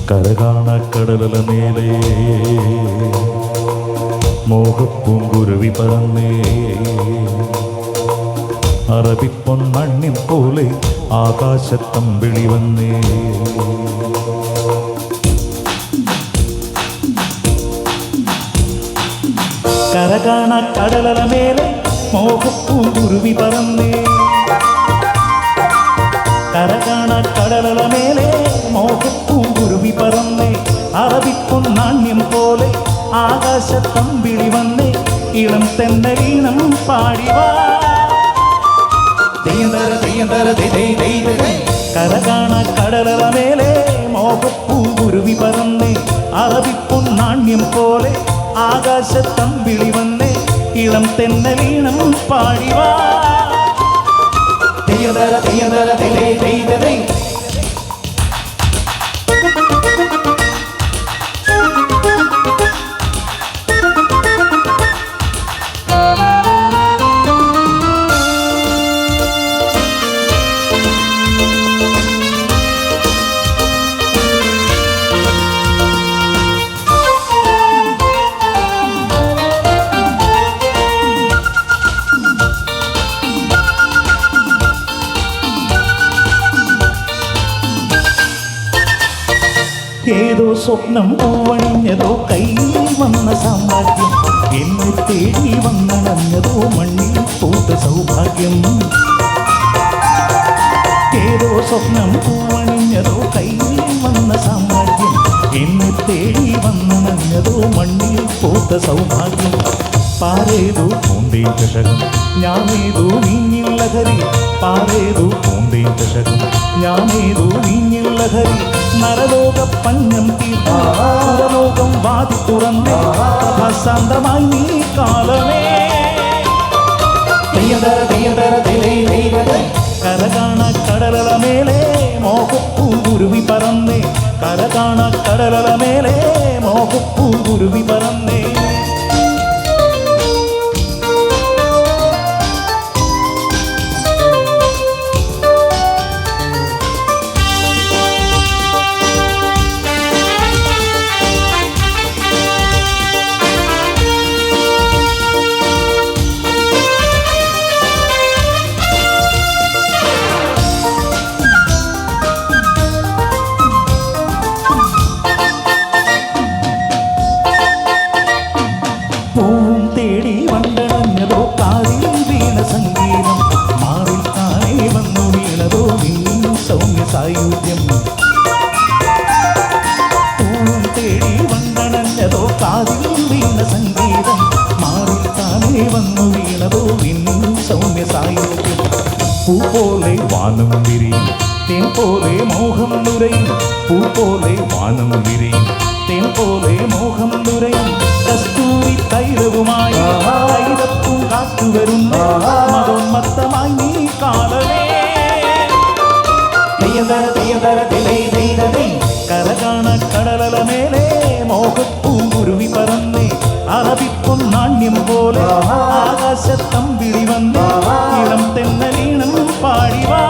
കരകാണക്കടല മേലേ മോഹപ്പൂങ്കുരുവി പറന്നേ അറബിപ്പൊന്നണ്ണിൻ പോലെ ആകാശത്തമ്പിളി വന്നേ കരകാണക്കടല മേലെ മോഹപ്പൂങ്കുരുവി പറന്നേ കരകാണക്കടല മേലെ മോഹപ്പൂങ്കുരുവി പറന്നേ അറബിപ്പൊന്നാണ്യം പോലെ ആകാശത്തമ്പിളി വന്നേ ഇളം തെന്നലീണം പാടിവാ കരകാണക്കടല മേലെ മോഹപ്പൂങ്കുരുവി പറന്നേ അറബിപ്പൊന്നാണ്യം പോലെ ആകാശത്തമ്പിളി വന്നേ ഇളം തെന്നലീണം പാടിവാ ഏതോ സ്വപ്നം പൂവണിഞ്ഞതോ കയ്യിൽ വന്ന സാമ്രാജ്യം എന്നെ തേടി വന്നണഞ്ഞതോ മണ്ണിൽ പൂത്ത സൗഭാഗ്യം ഏതോ സ്വപ്നം പൂവണിഞ്ഞതോ കയ്യിൽ വന്ന സാമ്രാജ്യം എന്നെ തേടി വന്നണഞ്ഞതോ മണ്ണിൽ പൂത്ത സൗഭാഗ്യം പാരേതോ പൂന്തേൻ ചഷകം ഞാനേതോ വീഞ്ഞിൽ ലഹരി പാരേതോ പൂന്തേൻ ചഷകം ഞാനേതോ വീഞ്ഞിൽ ലഹരി നരലോക പഞ്ഞം തീർലോകം വാതി തുറന്നേ ശാന്തമായി നീ കാലമേ കരകാണക്കടല മേലെ മോഹപ്പൂങ്കുരുവി പറന്നേ കരകാണക്കടല മേലെ മോഹപ്പൂങ്കുരുവി പറന്നേ പൂവും തേടി വണ്ടണഞ്ഞതോ കാതിൽ വീണ സംഗീതം മാറിൽ താനേ വന്നു വീണതോ നീ സൗമ്യ സായുജ്യം പൂവും തേടി വണ്ടണഞ്ഞതോ കാതിൽ വീണ സംഗീതം മാറിൽ താനേ വന്നു വീണതോ നീ സൗമ്യ സായുജ്യം പൂ പോലെ വാനം വിരിയും തേൻ പോലെ മോഹം നുരയും പൂ പോലെ വാനം വിരിയും തേൻ പോലെ മോഹം നുരയും കസ്തൂരി തൈലവുമായി തൈലപ്പൂ കാറ്റുവരുന്ന മതോന്മത്തമായി നീ കാലമേ കരകാണക്കടല മേലെ മോഹപ്പൂങ്കുരുവി പറന്നേ അറബിപ്പൊന്നാണ്യം പോലെ ആകാശത്തമ്പിളി വന്നേ ഇളം തെന്നലീണം പാടിവാ